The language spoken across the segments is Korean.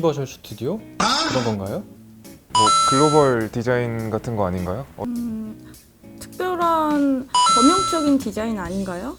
유니버셜 스튜디오? 그런 건가요? 뭐 글로벌 디자인 같은 거 아닌가요? 특별한 범용적인 디자인 아닌가요?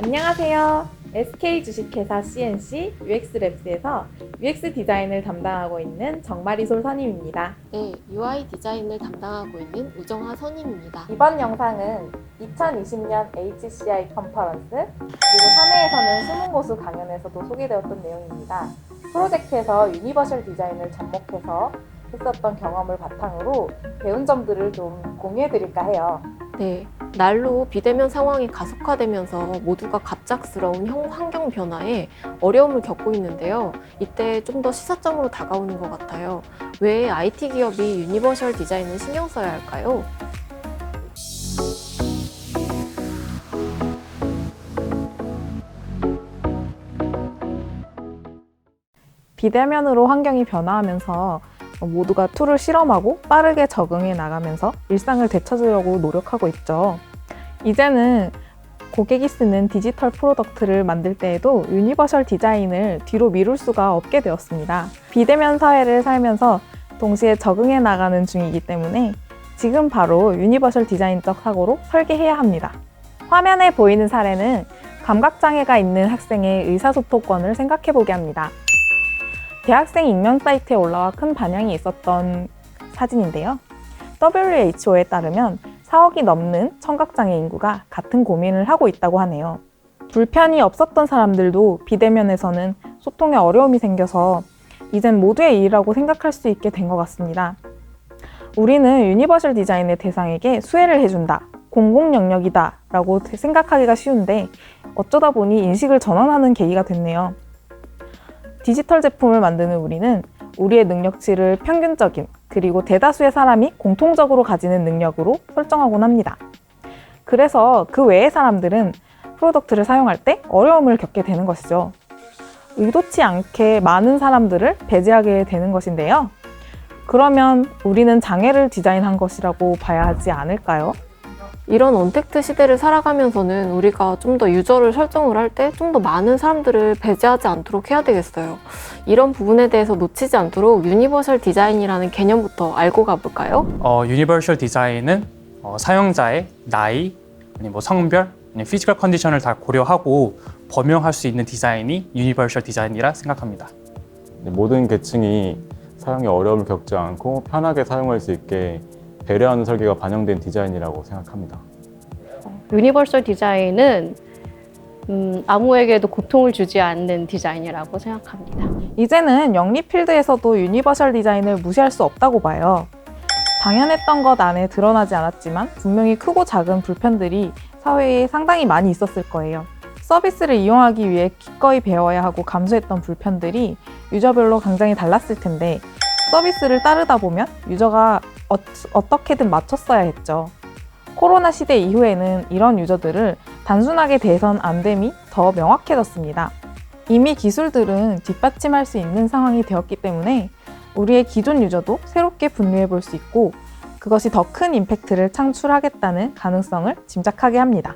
안녕하세요. SK 주식회사 CNC UX랩스에서 UX 디자인을 담당하고 있는 정마리솔 선임입니다. 네, UI 디자인을 담당하고 있는 우정화 선임입니다. 이번 영상은 2020년 HCI 컨퍼런스 그리고 사내에서는 수문고수 강연에서도 소개되었던 내용입니다. 프로젝트에서 유니버셜 디자인을 접목해서 했었던 경험을 바탕으로 배운 점들을 좀 공유해드릴까 해요. 네, 날로 비대면 상황이 가속화되면서 모두가 갑작스러운 환경 변화에 어려움을 겪고 있는데요. 이때 좀 더 시사점으로 다가오는 것 같아요. 왜 IT 기업이 유니버셜 디자인을 신경 써야 할까요? 비대면으로 환경이 변화하면서 모두가 툴을 실험하고 빠르게 적응해 나가면서 일상을 되찾으려고 노력하고 있죠. 이제는 고객이 쓰는 디지털 프로덕트를 만들 때에도 유니버셜 디자인을 뒤로 미룰 수가 없게 되었습니다. 비대면 사회를 살면서 동시에 적응해 나가는 중이기 때문에 지금 바로 유니버셜 디자인적 사고로 설계해야 합니다. 화면에 보이는 사례는 감각장애가 있는 학생의 의사소통권을 생각해보게 합니다. 대학생 익명 사이트에 올라와 큰 반향이 있었던 사진인데요. WHO에 따르면 4억이 넘는 청각장애 인구가 같은 고민을 하고 있다고 하네요. 불편이 없었던 사람들도 비대면에서는 소통에 어려움이 생겨서 이젠 모두의 일이라고 생각할 수 있게 된 것 같습니다. 우리는 유니버셜 디자인의 대상에게 수혜를 해준다, 공공 영역이다 라고 생각하기가 쉬운데 어쩌다 보니 인식을 전환하는 계기가 됐네요. 디지털 제품을 만드는 우리는 우리의 능력치를 평균적인 그리고 대다수의 사람이 공통적으로 가지는 능력으로 설정하곤 합니다. 그래서 그 외의 사람들은 프로덕트를 사용할 때 어려움을 겪게 되는 것이죠. 의도치 않게 많은 사람들을 배제하게 되는 것인데요. 그러면 우리는 장애를 디자인한 것이라고 봐야 하지 않을까요? 이런 언택트 시대를 살아가면서는 우리가 좀 더 유저를 설정을 할 때 좀 더 많은 사람들을 배제하지 않도록 해야 되겠어요. 이런 부분에 대해서 놓치지 않도록 유니버셜 디자인이라는 개념부터 알고 가볼까요? 유니버셜 디자인은 사용자의 나이, 아니 뭐 성별, 아니 피지컬 컨디션을 다 고려하고 범용할 수 있는 디자인이 유니버셜 디자인이라 생각합니다. 모든 계층이 사용에 어려움을 겪지 않고 편하게 사용할 수 있게 배려하는 설계가 반영된 디자인이라고 생각합니다. 유니버설 디자인은 아무에게도 고통을 주지 않는 디자인이라고 생각합니다. 이제는 영리 필드에서도 유니버셜 디자인을 무시할 수 없다고 봐요. 당연했던 것 안에 드러나지 않았지만 분명히 크고 작은 불편들이 사회에 상당히 많이 있었을 거예요. 서비스를 이용하기 위해 기꺼이 배워야 하고 감수했던 불편들이 유저별로 굉장히 달랐을 텐데 서비스를 따르다 보면 유저가 어떻게든 맞췄어야 했죠. 코로나 시대 이후에는 이런 유저들을 단순하게 대선 안 됨이 더 명확해졌습니다. 이미 기술들은 뒷받침할 수 있는 상황이 되었기 때문에 우리의 기존 유저도 새롭게 분류해 볼 수 있고 그것이 더 큰 임팩트를 창출하겠다는 가능성을 짐작하게 합니다.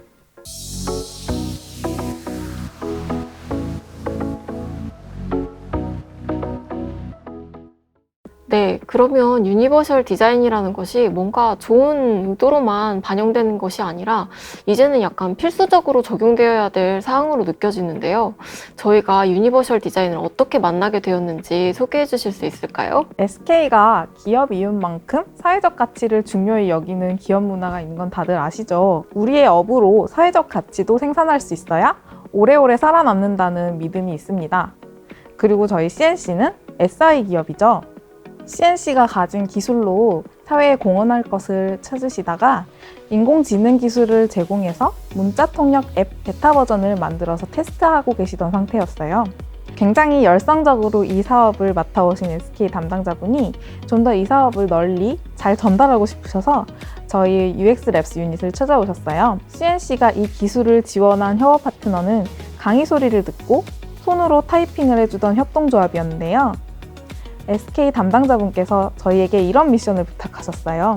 네, 그러면 유니버셜 디자인이라는 것이 뭔가 좋은 의도로만 반영되는 것이 아니라 이제는 약간 필수적으로 적용되어야 될 사항으로 느껴지는데요. 저희가 유니버셜 디자인을 어떻게 만나게 되었는지 소개해 주실 수 있을까요? SK가 기업 이윤만큼 사회적 가치를 중요히 여기는 기업 문화가 있는 건 다들 아시죠? 우리의 업으로 사회적 가치도 생산할 수 있어야 오래오래 살아남는다는 믿음이 있습니다. 그리고 저희 CNC는 SI 기업이죠. CNC가 가진 기술로 사회에 공헌할 것을 찾으시다가 인공지능 기술을 제공해서 문자 통역 앱 베타 버전을 만들어서 테스트하고 계시던 상태였어요. 굉장히 열성적으로 이 사업을 맡아오신 SK 담당자분이 좀 더 이 사업을 널리 잘 전달하고 싶으셔서 저희 UX랩스 유닛을 찾아오셨어요. CNC가 이 기술을 지원한 협업 파트너는 강의 소리를 듣고 손으로 타이핑을 해주던 협동조합이었는데요. SK 담당자분께서 저희에게 이런 미션을 부탁하셨어요.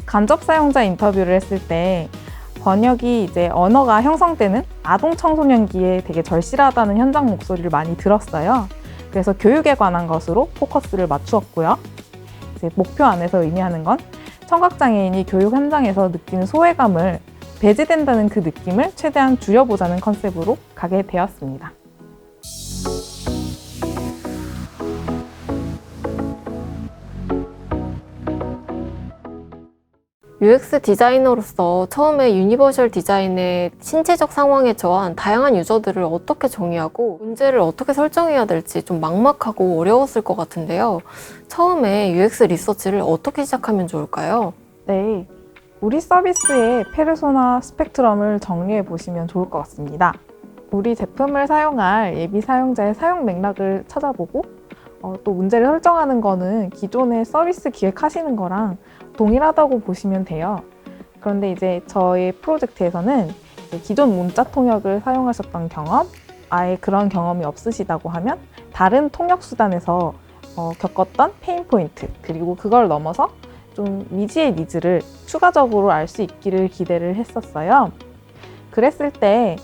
간접 사용자 인터뷰를 했을 때 번역이 이제 언어가 형성되는 아동 청소년기에 되게 절실하다는 현장 목소리를 많이 들었어요. 그래서 교육에 관한 것으로 포커스를 맞추었고요. 이제 목표 안에서 의미하는 건 청각장애인이 교육 현장에서 느끼는 소외감을 배제된다는 그 느낌을 최대한 줄여보자는 컨셉으로 가게 되었습니다. UX 디자이너로서 처음에 유니버셜 디자인의 신체적 상황에 처한 다양한 유저들을 어떻게 정의하고 문제를 어떻게 설정해야 될지 좀 막막하고 어려웠을 것 같은데요. 처음에 UX 리서치를 어떻게 시작하면 좋을까요? 네, 우리 서비스의 페르소나 스펙트럼을 정리해 보시면 좋을 것 같습니다. 우리 제품을 사용할 예비 사용자의 사용 맥락을 찾아보고 또 문제를 설정하는 거는 기존의 서비스 기획하시는 거랑 동일하다고 보시면 돼요. 그런데 이제 저희 프로젝트에서는 이제 기존 문자 통역을 사용하셨던 경험, 아예 그런 경험이 없으시다고 하면 다른 통역 수단에서 겪었던 페인 포인트, 그리고 그걸 넘어서 좀 미지의 니즈를 추가적으로 알 수 있기를 기대를 했었어요. 그랬을 때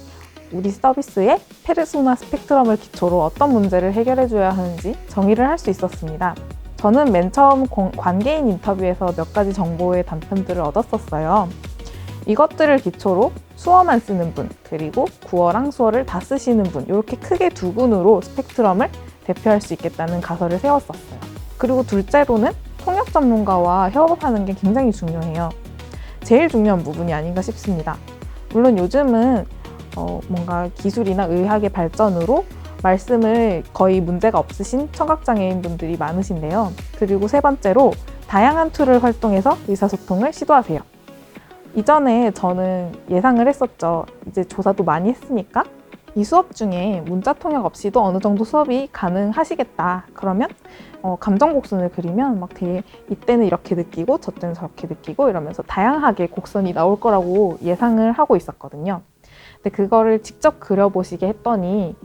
우리 서비스의 페르소나 스펙트럼을 기초로 어떤 문제를 해결해 줘야 하는지 정의를 할 수 있었습니다. 저는 맨 처음 관계인 인터뷰에서 몇 가지 정보의 단편들을 얻었었어요. 이것들을 기초로 수어만 쓰는 분, 그리고 구어랑 수어를 다 쓰시는 분, 이렇게 크게 두 군으로 스펙트럼을 대표할 수 있겠다는 가설을 세웠었어요. 그리고 둘째로는 통역 전문가와 협업하는 게 굉장히 중요해요. 제일 중요한 부분이 아닌가 싶습니다. 물론 요즘은 뭔가 기술이나 의학의 발전으로 말씀을 거의 문제가 없으신 청각장애인 분들이 많으신데요. 그리고 세 번째로 다양한 툴을 활동해서 의사소통을 시도하세요. 이전에 저는 예상을 했었죠. 이제 조사도 많이 했으니까 이 수업 중에 문자 통역 없이도 어느 정도 수업이 가능하시겠다. 그러면 감정 곡선을 그리면 막 되게 이때는 이렇게 느끼고 저때는 저렇게 느끼고 이러면서 다양하게 곡선이 나올 거라고 예상을 하고 있었거든요. 근데 그거를 직접 그려보시게 했더니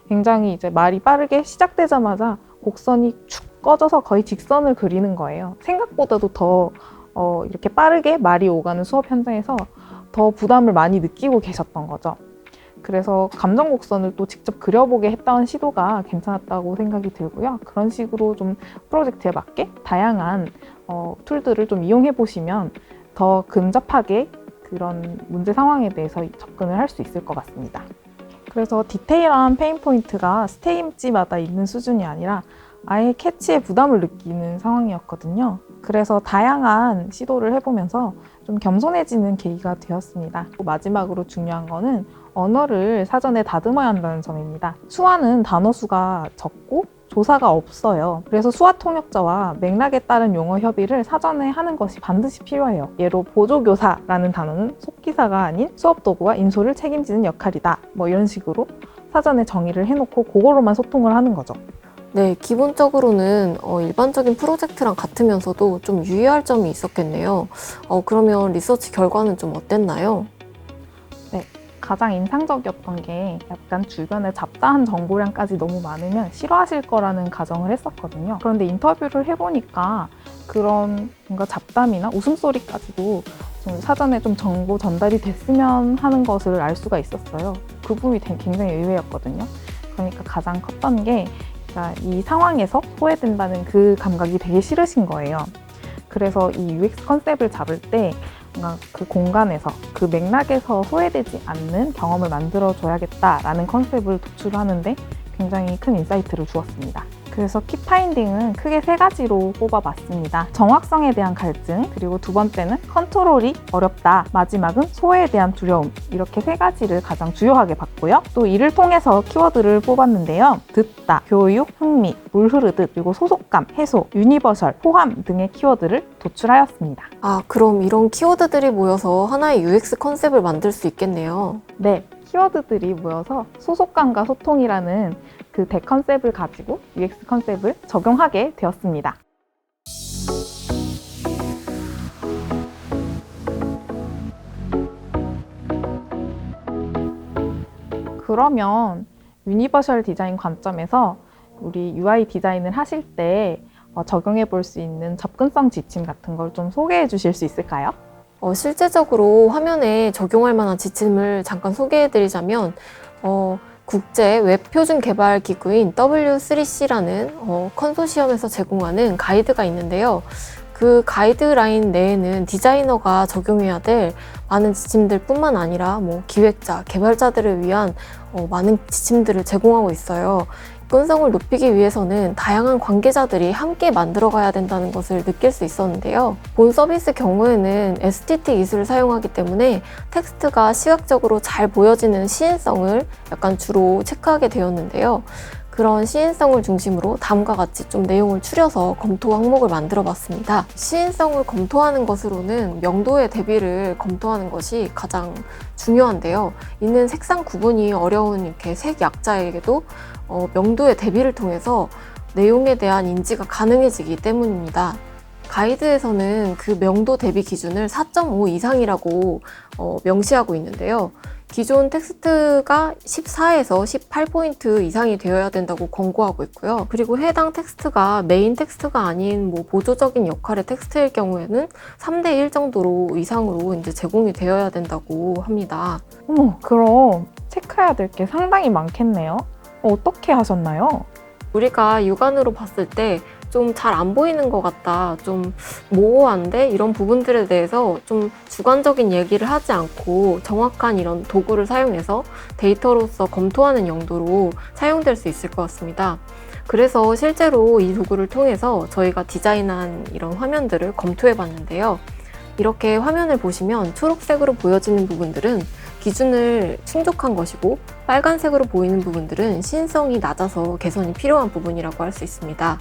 굉장히 이제 말이 빠르게 시작되자마자 곡선이 축 꺼져서 거의 직선을 그리는 거예요. 생각보다도 더 이렇게 빠르게 말이 오가는 수업 현장에서 더 부담을 많이 느끼고 계셨던 거죠. 그래서 감정 곡선을 또 직접 그려보게 했던 시도가 괜찮았다고 생각이 들고요. 그런 식으로 좀 프로젝트에 맞게 다양한 툴들을 좀 이용해 보시면 더 근접하게 그런 문제 상황에 대해서 접근을 할 수 있을 것 같습니다. 그래서 디테일한 페인 포인트가 스테이지마다 있는 수준이 아니라 아예 캐치에 부담을 느끼는 상황이었거든요. 그래서 다양한 시도를 해보면서 좀 겸손해지는 계기가 되었습니다. 마지막으로 중요한 거는 언어를 사전에 다듬어야 한다는 점입니다. 수화는 단어 수가 적고 조사가 없어요. 그래서 수화 통역자와 맥락에 따른 용어 협의를 사전에 하는 것이 반드시 필요해요. 예로 보조교사라는 단어는 속기사가 아닌 수업 도구와 인솔을 책임지는 역할이다. 뭐 이런 식으로 사전에 정의를 해놓고 그거로만 소통을 하는 거죠. 네, 기본적으로는 일반적인 프로젝트랑 같으면서도 좀 유의할 점이 있었겠네요. 그러면 리서치 결과는 좀 어땠나요? 가장 인상적이었던 게 약간 주변에 잡다한 정보량까지 너무 많으면 싫어하실 거라는 가정을 했었거든요. 그런데 인터뷰를 해보니까 그런 뭔가 잡담이나 웃음소리까지도 좀 사전에 좀 정보 전달이 됐으면 하는 것을 알 수가 있었어요. 그 부분이 굉장히 의외였거든요. 그러니까 가장 컸던 게 이 상황에서 소외된다는 그 감각이 되게 싫으신 거예요. 그래서 이 UX 컨셉을 잡을 때 뭔가 그 공간에서 그 맥락에서 소외되지 않는 경험을 만들어줘야겠다라는 컨셉을 도출하는데 굉장히 큰 인사이트를 주었습니다. 그래서 키파인딩은 크게 3가지로 꼽아봤습니다. 정확성에 대한 갈증, 그리고 두 번째는 컨트롤이 어렵다, 마지막은 소외에 대한 두려움, 이렇게 3가지를 가장 주요하게 봤고요. 또 이를 통해서 키워드를 뽑았는데요. 듣다, 교육, 흥미, 물 흐르듯, 그리고 소속감, 해소, 유니버셜, 포함 등의 키워드를 도출하였습니다. 그럼 이런 키워드들이 모여서 하나의 UX 컨셉을 만들 수 있겠네요. 네, 키워드들이 모여서 소속감과 소통이라는 그 대컨셉을 가지고 UX 컨셉을 적용하게 되었습니다. 그러면 유니버셜 디자인 관점에서 우리 UI 디자인을 하실 때 적용해 볼 수 있는 접근성 지침 같은 걸 좀 소개해 주실 수 있을까요? 실제적으로 화면에 적용할 만한 지침을 잠깐 소개해 드리자면 국제 웹 표준 개발 기구인 W3C라는 컨소시엄에서 제공하는 가이드가 있는데요. 그 가이드라인 내에는 디자이너가 적용해야 될 많은 지침들 뿐만 아니라 기획자, 개발자들을 위한 많은 지침들을 제공하고 있어요. 접근성을 높이기 위해서는 다양한 관계자들이 함께 만들어가야 된다는 것을 느낄 수 있었는데요. 본 서비스 경우에는 STT 기술을 사용하기 때문에 텍스트가 시각적으로 잘 보여지는 시인성을 약간 주로 체크하게 되었는데요. 그런 시인성을 중심으로 다음과 같이 좀 내용을 추려서 검토 항목을 만들어 봤습니다. 시인성을 검토하는 것으로는 명도의 대비를 검토하는 것이 가장 중요한데요. 이는 색상 구분이 어려운 이렇게 색 약자에게도 명도의 대비를 통해서 내용에 대한 인지가 가능해지기 때문입니다. 가이드에서는 그 명도 대비 기준을 4.5 이상이라고 명시하고 있는데요. 기존 텍스트가 14에서 18포인트 이상이 되어야 된다고 권고하고 있고요. 그리고 해당 텍스트가 메인 텍스트가 아닌 보조적인 역할의 텍스트일 경우에는 3대1 정도로 이상으로 이제 제공이 되어야 된다고 합니다. 그럼 체크해야 될 게 상당히 많겠네요. 어떻게 하셨나요? 우리가 육안으로 봤을 때 좀 잘 안 보이는 것 같다, 좀 모호한데 이런 부분들에 대해서 좀 주관적인 얘기를 하지 않고 정확한 이런 도구를 사용해서 데이터로서 검토하는 용도로 사용될 수 있을 것 같습니다. 그래서 실제로 이 도구를 통해서 저희가 디자인한 이런 화면들을 검토해 봤는데요. 이렇게 화면을 보시면 초록색으로 보여지는 부분들은 기준을 충족한 것이고, 빨간색으로 보이는 부분들은 시인성이 낮아서 개선이 필요한 부분이라고 할 수 있습니다.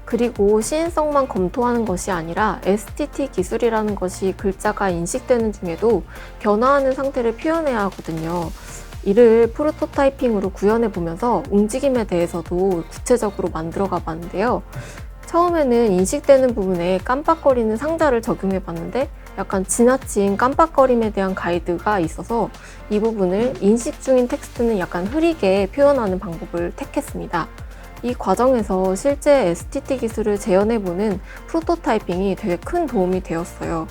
그리고 시인성만 검토하는 것이 아니라 STT 기술이라는 것이 글자가 인식되는 중에도 변화하는 상태를 표현해야 하거든요. 이를 프로토타이핑으로 구현해 보면서 움직임에 대해서도 구체적으로 만들어가 봤는데요. 처음에는 인식되는 부분에 깜빡거리는 상자를 적용해 봤는데 약간 지나친 깜빡거림에 대한 가이드가 있어서 이 부분을 인식 중인 텍스트는 약간 흐리게 표현하는 방법을 택했습니다. 이 과정에서 실제 STT 기술을 재현해보는 프로토타이핑이 되게 큰 도움이 되었어요.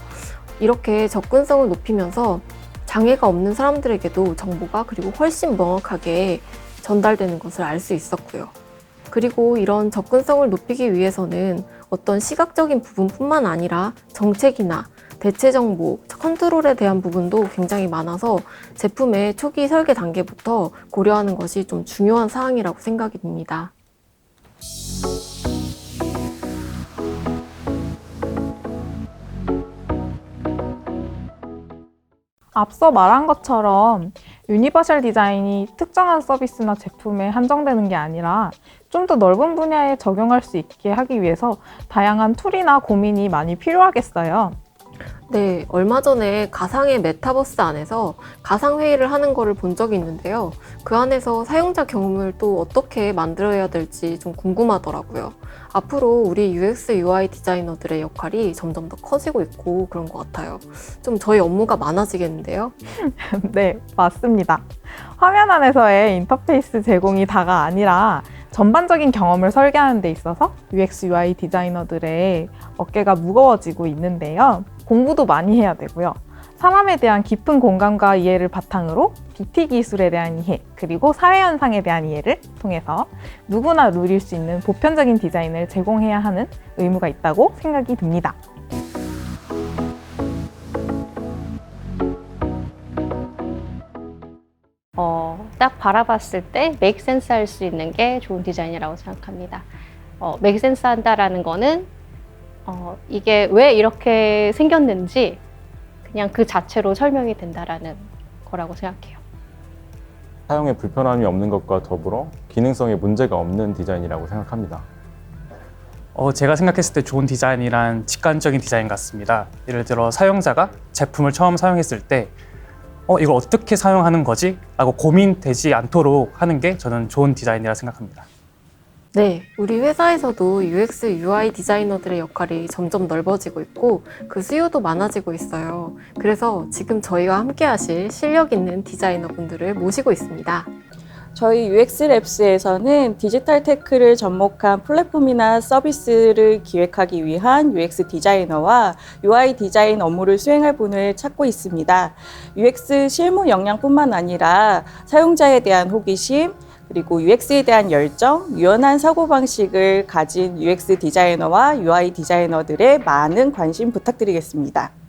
이렇게 접근성을 높이면서 장애가 없는 사람들에게도 정보가 그리고 훨씬 명확하게 전달되는 것을 알 수 있었고요. 그리고 이런 접근성을 높이기 위해서는 어떤 시각적인 부분뿐만 아니라 정책이나 대체 정보, 컨트롤에 대한 부분도 굉장히 많아서 제품의 초기 설계 단계부터 고려하는 것이 좀 중요한 사항이라고 생각이 듭니다. 앞서 말한 것처럼 유니버셜 디자인이 특정한 서비스나 제품에 한정되는 게 아니라 좀 더 넓은 분야에 적용할 수 있게 하기 위해서 다양한 툴이나 고민이 많이 필요하겠어요. 네, 얼마 전에 가상의 메타버스 안에서 가상회의를 하는 거를 본 적이 있는데요. 그 안에서 사용자 경험을 또 어떻게 만들어야 될지 좀 궁금하더라고요. 앞으로 우리 UX, UI 디자이너들의 역할이 점점 더 커지고 있고 그런 것 같아요. 좀 저희 업무가 많아지겠는데요? 네, 맞습니다. 화면 안에서의 인터페이스 제공이 다가 아니라 전반적인 경험을 설계하는 데 있어서 UX, UI 디자이너들의 어깨가 무거워지고 있는데요. 공부도 많이 해야 되고요. 사람에 대한 깊은 공감과 이해를 바탕으로 BT 기술에 대한 이해, 그리고 사회 현상에 대한 이해를 통해서 누구나 누릴 수 있는 보편적인 디자인을 제공해야 하는 의무가 있다고 생각이 듭니다. 딱 바라봤을 때 make sense 할 수 있는 게 좋은 디자인이라고 생각합니다. make sense 한다라는 거는 이게 왜 이렇게 생겼는지 그냥 그 자체로 설명이 된다라는 거라고 생각해요. 사용에 불편함이 없는 것과 더불어 기능성에 문제가 없는 디자인이라고 생각합니다. 제가 생각했을 때 좋은 디자인이란 직관적인 디자인 같습니다. 예를 들어 사용자가 제품을 처음 사용했을 때 이걸 어떻게 사용하는 거지? 라고 고민되지 않도록 하는 게 저는 좋은 디자인이라 생각합니다. 네, 우리 회사에서도 UX, UI 디자이너들의 역할이 점점 넓어지고 있고 그 수요도 많아지고 있어요. 그래서 지금 저희와 함께 하실 실력 있는 디자이너분들을 모시고 있습니다. 저희 UX랩스에서는 디지털 테크를 접목한 플랫폼이나 서비스를 기획하기 위한 UX 디자이너와 UI 디자인 업무를 수행할 분을 찾고 있습니다. UX 실무 역량뿐만 아니라 사용자에 대한 호기심, 그리고 UX에 대한 열정, 유연한 사고방식을 가진 UX 디자이너와 UI 디자이너들의 많은 관심 부탁드리겠습니다.